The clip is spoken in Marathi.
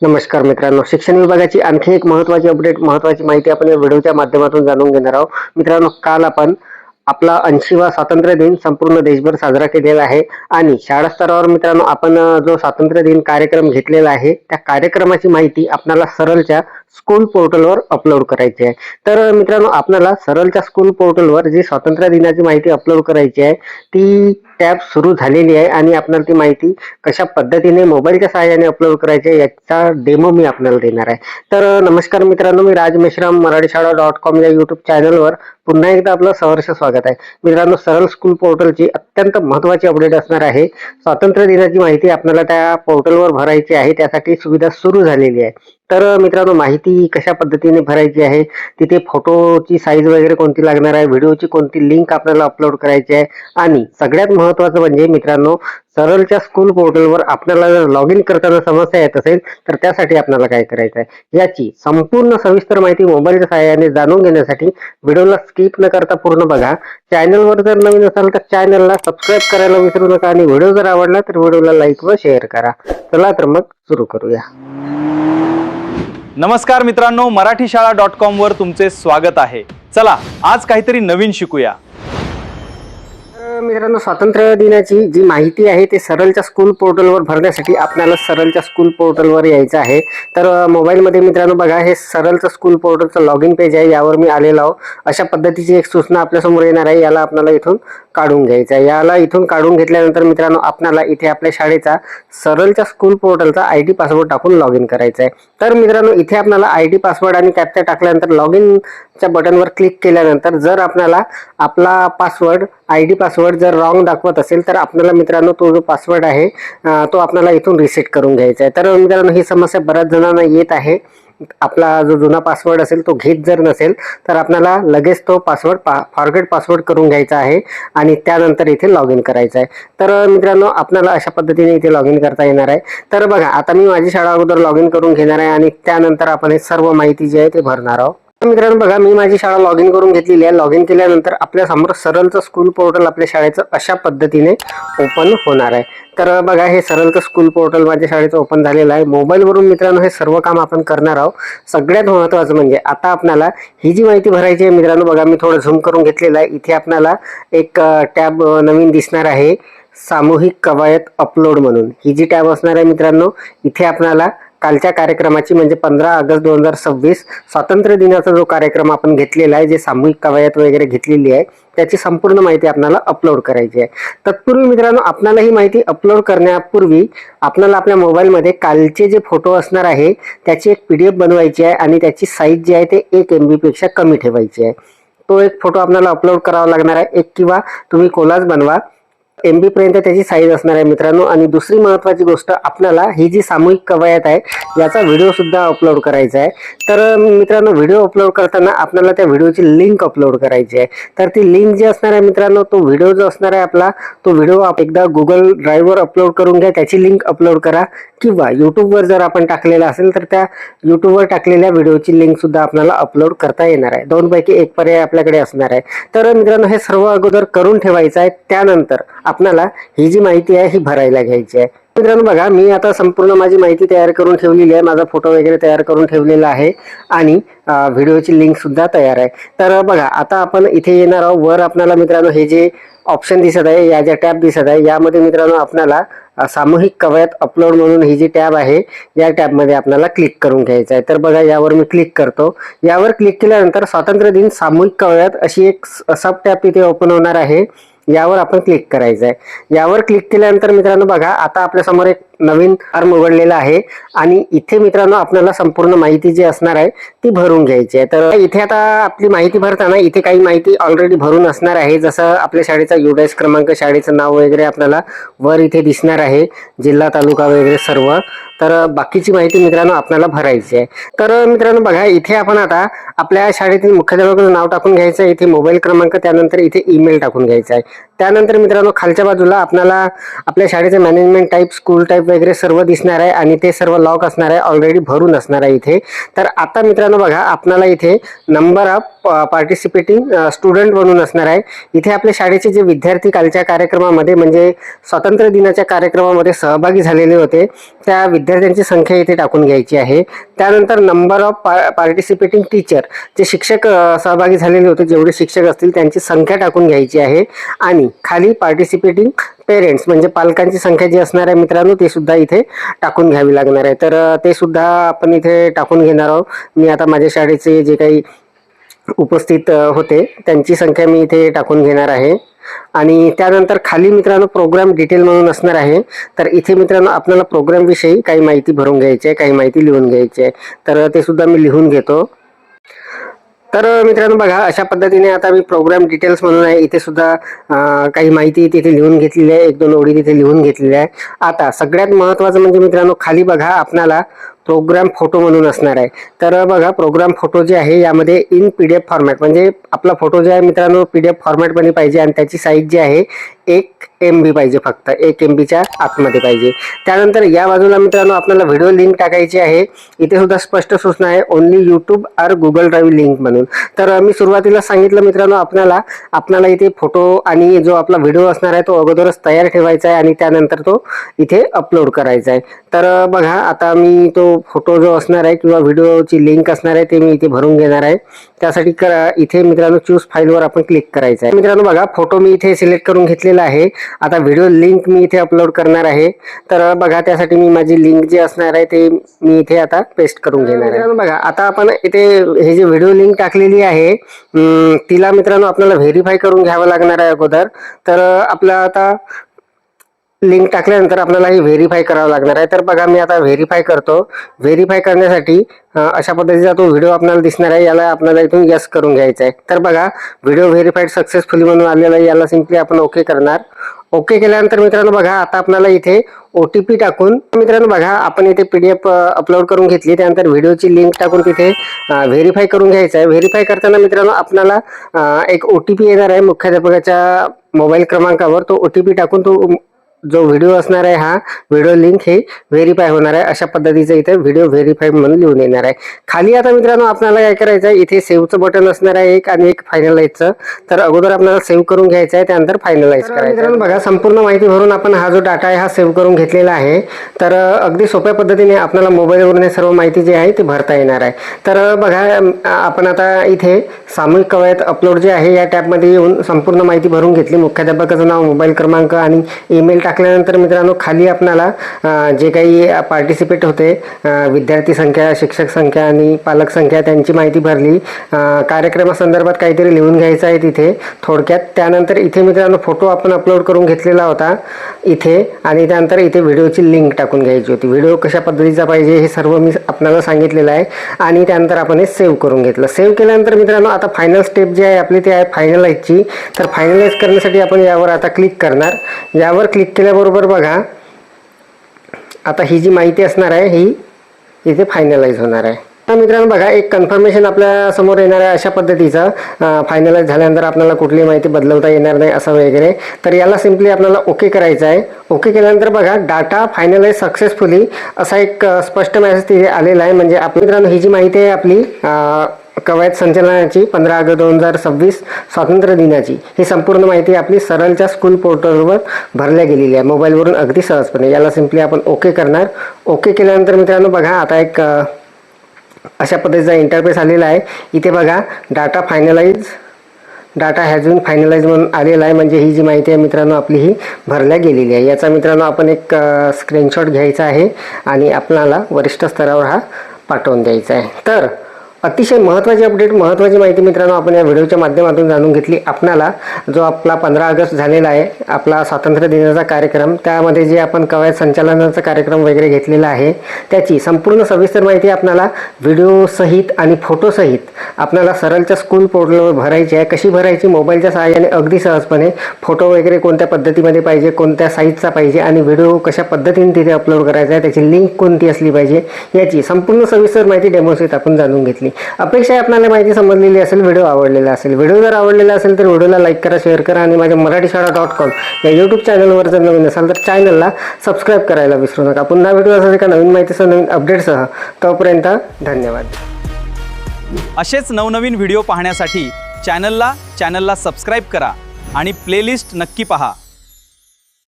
नमस्कार मित्रांनो, शिक्षण विभागाची आणखी एक महत्त्वाची अपडेट, महत्त्वाची माहिती आपण या व्हिडिओच्या माध्यमातून जाणून घेणार आहोत. मित्रांनो, काल आपण आपला 80वा स्वातंत्र्य दिन संपूर्ण देशभर साजरा केलेला आहे आणि शाळा स्तरावर मित्रांनो आपण जो स्वातंत्र्य दिन कार्यक्रम घेतलेला आहे, त्या कार्यक्रमाची माहिती आपल्याला सरळच्या स्कूल पोर्टलवर अपलोड करायची आहे. तर मित्रांनो, आपल्याला सरळच्या स्कूल पोर्टलवर जी स्वातंत्र्य दिनाची माहिती अपलोड करायची आहे, ती टॅब सुरू झालेली आहे आणि आपल्याला ती माहिती कशा पद्धतीने मोबाईलच्या सहाय्याने अपलोड करायची आहे याचा डेमो मी आपल्याला देणार आहे. तर नमस्कार मित्रांनो, मी राज मेश्राम मराठीशाळा.com या यूट्यूब चॅनलवर पुन्हा एकदा आपलं सहर्ष स्वागत आहे. मित्रांनो, सरळ स्कूल पोर्टलची अत्यंत महत्त्वाची अपडेट असणार आहे. स्वातंत्र्य दिनाची माहिती आपल्याला त्या पोर्टलवर भरायची आहे, त्यासाठी सुविधा सुरू झालेली आहे. तर मित्रांनो, माहिती कशा पद्धतीने भरायची आहे, तिथे फोटोची साईज वगैरे कोणती लागणार आहे, व्हिडिओची कोणती लिंक आपल्याला अपलोड करायची आहे आणि सगळ्यात महत्त्वाचं म्हणजे मित्रांनो, सरळच्या स्कूल पोर्टलवर आपल्याला जर लॉग इन करताना समस्या येत असेल तर त्यासाठी आपल्याला काय करायचं आहे याची संपूर्ण सविस्तर माहिती मोबाईलच्या सहाय्याने जाणून घेण्यासाठी व्हिडिओला स्किप न करता पूर्ण बघा. चॅनलवर जर नवीन असाल तर चॅनलला सबस्क्राईब करायला विसरू नका आणि व्हिडिओ जर आवडला तर व्हिडिओला लाईक व शेअर करा. चला तर मग सुरू करूया. नमस्कार मित्रांनो, मराठीशाळा.com वर तुमचे स्वागत आहे. चला आज काहीतरी नवीन शिकूया. मित्रांनो, स्वातंत्र्य दिनाची जी माहिती आहे ते सरळच्या स्कूल पोर्टलवर भरण्यासाठी आपल्याला सरळच्या स्कूल पोर्टलवर यायचं आहे. तर मोबाईलमध्ये मित्रांनो बघा, हे सरळचं स्कूल पोर्टलचं लॉग इन पेज आहे, यावर मी आलेलो आहो. अशा पद्धतीची एक सूचना आपल्यासमोर येणार आहे, याला आपल्याला इथून काढून घ्यायचं आहे. याला इथून काढून घेतल्यानंतर मित्रांनो आपल्याला इथे आपल्या शाळेचा सरळच्या स्कूल पोर्टलचा ID पासवर्ड टाकून लॉग इन करायचं आहे. तर मित्रांनो, इथे आपल्याला ID पासवर्ड आणि कॅप्चा टाकल्यानंतर लॉग इनच्या बटनवर क्लिक केल्यानंतर जर आपल्याला आपला पासवर्ड ID पासवर्ड जर रॉंग दाखवत असेल तर आपल्याला मित्रांनो तो जो पासवर्ड आहे तो आपल्याला इथून रिसेट करून घ्यायचा आहे. तर मित्रांनो, ही समस्या बऱ्याच जणांना येत आहे. आपला जो जुना पासवर्ड असेल तो घेत जर नसेल तर आपल्याला लगेच तो पासवर्ड फॉरगेट पासवर्ड करून घ्यायचा आहे आणि त्यानंतर इथे लॉग इन करायचं आहे. तर मित्रांनो, आपल्याला अशा पद्धतीने इथे लॉग इन करता येणार आहे. तर बघा, आता मी माझी शाळा अगोदर लॉग इन करून घेणार आहे आणि त्यानंतर आपण हे सर्व माहिती जी आहे ते भरणार आहोत. मित्रांनो बघा, मी माझी शाळा लॉग इन करून घेतलेली आहे. लॉग इन केल्यानंतर आपल्या समोर सरळचं स्कूल पोर्टल आपल्या शाळेचं अशा पद्धतीने ओपन होणार आहे. तर बघा, हे सरळचं स्कूल पोर्टल माझ्या शाळेचं ओपन झालेलं आहे. मोबाईलवरून मित्रांनो हे सर्व काम आपण करणार आहोत. सगळ्यात महत्त्वाचं म्हणजे आता आपल्याला ही जी माहिती भरायची आहे मित्रांनो बघा, मी थोडं झूम करून घेतलेलं आहे. इथे आपल्याला एक टॅब नवीन दिसणार आहे, सामूहिक कवायत अपलोड म्हणून. ही जी टॅब असणार आहे मित्रांनो, इथे आपल्याला कालच्या कार्यक्रमाची म्हणजे 15 ऑगस्ट 2026 स्वातंत्र्य दिनाचा जो कार्यक्रम आपण घेतलेला आहे, जे सामूहिक कवायत वगैरे घेतलेली आहे त्याची संपूर्ण माहिती आपल्याला अपलोड करायची आहे. तत्पूर्वी मित्रांनो, आपल्याला ही माहिती अपलोड करण्यापूर्वी आपल्याला आपल्या मोबाईलमध्ये कालचे जे फोटो असणार आहे त्याची एक PDF बनवायची आहे आणि त्याची साईज जी आहे ते 1 MB पेक्षा कमी ठेवायची आहे. तो एक फोटो आपल्याला अपलोड करावा लागणार आहे. एक किंवा तुम्ही कोलाज बनवा, MB पर्यंत त्याची साईज असणार आहे मित्रांनो. आणि दुसरी महत्त्वाची गोष्ट, आपल्याला ही जी सामूहिक कवायत आहे याचा व्हिडिओ सुद्धा अपलोड करायचा आहे. तर मित्रांनो, व्हिडिओ अपलोड करताना आपल्याला त्या व्हिडिओची लिंक अपलोड करायची आहे. तर ती लिंक जी असणार आहे मित्रांनो, तो व्हिडिओ जो असणार आहे आपला, तो व्हिडिओ एकदा Google ड्राईव्हवर अपलोड करून घ्या, त्याची लिंक अपलोड करा. किंवा यूट्यूबवर जर आपण टाकलेला असेल तर त्या यूट्यूबवर टाकलेल्या व्हिडिओची लिंक सुद्धा आपल्याला अपलोड करता येणार आहे. दोनपैकी एक पर्याय आपल्याकडे असणार आहे. तर मित्रांनो, हे सर्व अगोदर करून ठेवायचं आहे. त्यानंतर आपल्याला ही जी माहिती आहे ही भरायला घ्यायची आहे. मित्रांनो बघा, मी आता संपूर्ण माझी माहिती तयार करून ठेवलेली आहे, माझा फोटो वगैरे तयार करून ठेवलेला आहे आणि व्हिडिओची लिंक सुद्धा तयार आहे. तर बघा, आता आपण इथे येणार आहोत. वर आपल्याला मित्रांनो हे जे ऑप्शन दिसत आहे, या ज्या टॅब दिसत आहे, यामध्ये मित्रांनो आपल्याला सामूहिक कवायत अपलोड म्हणून ही जी टॅब आहे या टॅबमध्ये आपल्याला क्लिक करून घ्यायचं आहे. तर बघा, यावर मी क्लिक करतो. यावर क्लिक केल्यानंतर स्वातंत्र्य दिन सामूहिक कवायत अशी एक सब टॅब तिथे ओपन होणार आहे. यावर आपण क्लिक करायचं आहे. यावर क्लिक केल्यानंतर मित्रांनो बघा, आता आपल्यासमोर एक नवीन फॉर्म उघडलेला आहे आणि इथे मित्रांनो आपल्याला संपूर्ण माहिती जी असणार आहे ती भरून घ्यायची आहे. तर इथे आता आपली माहिती भरताना इथे काही माहिती ऑलरेडी भरून असणार आहे, जसं आपल्या शाळेचा UDAS क्रमांक, शाळेचं नाव वगैरे आपल्याला वर इथे दिसणार आहे, जिल्हा, तालुका वगैरे सर्व. तर बाकीची माहिती मित्रांनो आपल्याला भरायची आहे. तर मित्रांनो बघा, इथे आपण आता आपल्या शाळेतील मुख्याध्यापकाचं नाव टाकून घ्यायचं आहे, इथे मोबाईल क्रमांक, त्यानंतर इथे ईमेल टाकून घ्यायचा आहे. त्यानंतर मित्रांनो खालच्या बाजूला आपल्याला आपल्या शाळेचे मॅनेजमेंट टाईप, स्कूल टाईप वगैरे सर्व दिसणार आहे आणि ते सर्व लॉक असणार आहे, ऑलरेडी भरून असणार आहे इथे. तर आता मित्रांनो बघा, आपल्याला इथे नंबर ऑफ पार्टिसिपेटिंग स्टुडंट म्हणून असणार आहे. इथे आपल्या शाळेचे जे विद्यार्थी कालच्या कार्यक्रमामध्ये म्हणजे स्वातंत्र्य दिनाच्या कार्यक्रमामध्ये सहभागी झालेले होते त्या विद्यार्थ्यांची संख्या इथे टाकून घ्यायची आहे. त्यानंतर नंबर ऑफ पार्टिसिपेटिंग टीचर, जे शिक्षक सहभागी झालेले होते, जेवढे शिक्षक असतील त्यांची संख्या टाकून घ्यायची आहे. आणि खाली पार्टिसिपेटिंग पेरेंट्स म्हणजे पालकांची संख्या जी असणार आहे मित्रांनो, ते सुद्धा इथे टाकून घ्यावी लागणार आहे. तर ते सुद्धा आपण इथे टाकून घेणार आहोत. मी आता माझ्या शाळेचे जे काही उपस्थित होते त्यांची संख्या मी इथे टाकून घेणार आहे. आणि त्यानंतर खाली मित्रांनो प्रोग्राम डिटेल म्हणून असणार आहे. तर इथे मित्रांनो आपल्याला प्रोग्राम विषयी काही माहिती भरून घ्यायची आहे, काही माहिती लिहून घ्यायची आहे. तर ते सुद्धा मी लिहून घेतो. तर मित्रांनो बघा, अशा पद्धतीने आता मी प्रोग्राम डिटेल्स म्हणून आहे इथे सुद्धा काही माहिती तिथे लिहून घेतलेली आहे, 1-2 ओळी तिथे लिहून घेतलेल्या आहे. आता सगळ्यात महत्त्वाचं म्हणजे मित्रांनो, खाली बघा आपल्याला प्रोग्राम फोटो म्हणून असणार आहे. तर बघा, प्रोग्राम फोटो जे आहे यामध्ये इन PDF फॉर्मॅट, म्हणजे आपला फोटो जे आहे मित्रांनो PDF फॉर्मॅटमध्ये पाहिजे आणि त्याची साईज जी आहे 1 MB पाहिजे, फक्त 1 MBच्या आतमध्ये पाहिजे. त्यानंतर या बाजूला मित्रांनो आपल्याला व्हिडिओ लिंक टाकायची आहे. इथे सुद्धा स्पष्ट सूचना आहे, ओनली यूट्यूब और गुगल ड्राईव्ह लिंक म्हणून. तर मी सुरुवातीला सांगितलं मित्रांनो, आपल्याला इथे फोटो आणि जो आपला व्हिडिओ असणार आहे तो अगोदरच तयार ठेवायचा आहे आणि त्यानंतर तो इथे अपलोड करायचा आहे. तर बघा, आता मी तो फोटो जो असणार आहे किंवा व्हिडिओची लिंक असणार आहे ते मी इथे भरून घेणार आहे. त्यासाठी इथे मित्रांनो चूज फाईलवर आपण क्लिक करायचं आहे. मित्रांनो बघा, फोटो मी इथे सिलेक्ट करून घेतलेला आहे. आता व्हिडिओ लिंक मी इथे अपलोड करणार आहे. तर बघा, त्यासाठी मी माझी लिंक जी असणार आहे ते मी इथे आता पेस्ट करून घेणार आहे. मित्रांनो बघा, आता आपण इथे हे जे व्हिडिओ लिंक टाकलेली आहे तिला मित्रांनो आपल्याला व्हेरीफाय करून घ्यावं लागणार आहे अगोदर. तर आपला आता लिंक टाकल्यानंतर आपल्याला हे व्हेरीफाय करावं लागणार आहे. तर बघा, मी आता व्हेरीफाय करतो. व्हेरीफाय करण्यासाठी अशा पद्धतीचा तो व्हिडिओ आपल्याला दिसणार आहे, याला आपल्याला इथून यस करून घ्यायचा आहे. तर बघा, व्हिडिओ व्हेरीफाईड सक्सेसफुली म्हणून आलेला आहे, याला सिम्पली आपण ओके करणार. ओके केल्यानंतर मित्रांनो बघा, आता आपल्याला इथे OTP टाकून, मित्रांनो बघा आपण इथे PDF अपलोड करून घेतली, त्यानंतर व्हिडिओची लिंक टाकून तिथे व्हेरीफाय करून घ्यायचं आहे. व्हेरीफाय करताना मित्रांनो आपल्याला एक OTP येणार आहे मुख्याध्यापकाच्या मोबाईल क्रमांकावर. तो OTP टाकून तो जो व्हिडिओ असणार आहे हा व्हिडिओ लिंक हे व्हेरीफाय होणार आहे. अशा पद्धतीचं इथे व्हिडिओ व्हेरीफाय म्हणून लिहून येणार आहे. खाली आता मित्रांनो आपल्याला काय करायचं आहे, इथे सेव्हचं बटन असणार आहे एक आणि एक फायनलाइजचं. तर अगोदर आपल्याला सेव्ह करून घ्यायचं आहे, त्यानंतर फायनलाइज करायचं. मित्रांनो बघा, संपूर्ण माहिती भरून आपण हा जो डाटा आहे हा सेव्ह करून घेतलेला आहे. तर अगदी सोप्या पद्धतीने आपल्याला मोबाईलवरून हे सर्व माहिती जी आहे ती भरता येणार आहे. तर बघा, आपण आता इथे सामूहिक कवायत अपलोड जे आहे या टॅबमध्ये येऊन संपूर्ण माहिती भरून घेतली. मुख्याध्यापकाचं नाव, मोबाईल क्रमांक आणि ईमेल टाकल्यानंतर मित्रांनो खाली आपल्याला जे काही पार्टिसिपेट होते, विद्यार्थी संख्या, शिक्षक संख्या आणि पालक संख्या, त्यांची माहिती भरली. कार्यक्रमासंदर्भात काहीतरी लिहून घ्यायचं आहे तिथे थोडक्यात. त्यानंतर इथे मित्रांनो फोटो आपण अपलोड करून घेतलेला होता इथे, आणि त्यानंतर इथे व्हिडिओची लिंक टाकून घ्यायची होती. व्हिडिओ कशा पद्धतीचा पाहिजे हे सर्व मी आपल्याला सांगितलेलं आहे. आणि त्यानंतर आपण हे सेव्ह करून घेतलं. सेव्ह केल्यानंतर मित्रांनो आता फायनल स्टेप जी आहे आपली ती आहे फायनलाइजची. तर फायनलाइज करण्यासाठी आपण यावर आता क्लिक करणार. यावर क्लिक केल्याबरोबर बघा, आता ही जी माहिती असणार आहे ही इथे फायनलाइज होणार आहे. मित्रांनो बघा, एक कन्फर्मेशन आपल्या समोर येणार आहे अशा पद्धतीचं. फायनलाइज झाल्यानंतर आपल्याला कुठली माहिती बदलवता येणार नाही असं वगैरे. तर याला सिम्पली आपल्याला ओके करायचं आहे. ओके केल्यानंतर बघा, डाटा फायनलाइज सक्सेसफुली असा एक स्पष्ट मेसेज तिथे आलेला आहे. म्हणजे आपली मित्रांनो ही जी माहिती आहे आपली कवायत संचलनाची 15 ऑगस्ट 2026 स्वातंत्र्य दिनाची, ही संपूर्ण माहिती आपली सरलच्या स्कूल पोर्टलवर भरल्या गेलेली आहे मोबाईलवरून अगदी सहजपणे. याला सिम्पली आपण ओके करणार. ओके केल्यानंतर मित्रांनो बघा, आता एक अशा पद्धतीचा इंटरफेस आलेला आहे. इथे बघा, डाटा हॅज बीन फायनलाइज म्हणून आलेला आहे. म्हणजे ही जी माहिती आहे मित्रांनो आपली ही भरल्या गेलेली आहे. याचा मित्रांनो आपण एक स्क्रीनशॉट घ्यायचा आहे आणि आपल्याला वरिष्ठ स्तरावर हा पाठवून द्यायचा आहे. तर अतिशय महत्त्वाची अपडेट, महत्त्वाची माहिती मित्रांनो आपण या व्हिडिओच्या माध्यमातून जाणून घेतली. आपणाला जो आपला 15 ऑगस्ट झालेला आहे आपला स्वातंत्र्य दिनाचा कार्यक्रम, त्यामध्ये जे आपण कवायत संचालनाचा कार्यक्रम वगैरे घेतलेला आहे त्याची संपूर्ण सविस्तर माहिती आपल्याला व्हिडिओसहित आणि फोटोसहित आपल्याला सरलच्या स्कूल पोर्टलवर भरायची आहे. कशी भरायची? मोबाईलच्या सहाय्याने अगदी सहजपणे. फोटो वगैरे कोणत्या पद्धतीमध्ये पाहिजे, कोणत्या साईजचा पाहिजे आणि व्हिडिओ कशा पद्धतीने तिथे अपलोड करायचा आहे, त्याची लिंक कोणती असली पाहिजे, याची संपूर्ण सविस्तर माहिती डेमोसहित आपण जाणून घेतली. अपेक्षा आहे आपल्याला माहिती समजलेली असेल, व्हिडिओ आवडलेला असेल. व्हिडिओ जर आवडलेला असेल तर व्हिडिओला लाईक करा, शेअर करा आणि माझ्या मराठीशाळा.com या यूट्यूब चॅनलवर जर नवीन असाल तर चॅनलला सबस्क्राईब करायला विसरू नका. पुन्हा व्हिडिओ असेल एका नवीन माहितीसह, नवीन अपडेटसह. तोपर्यंत धन्यवाद. असेच नवनवीन व्हिडिओ पाहण्यासाठी चॅनलला सबस्क्राईब करा आणि प्लेलिस्ट नक्की पहा.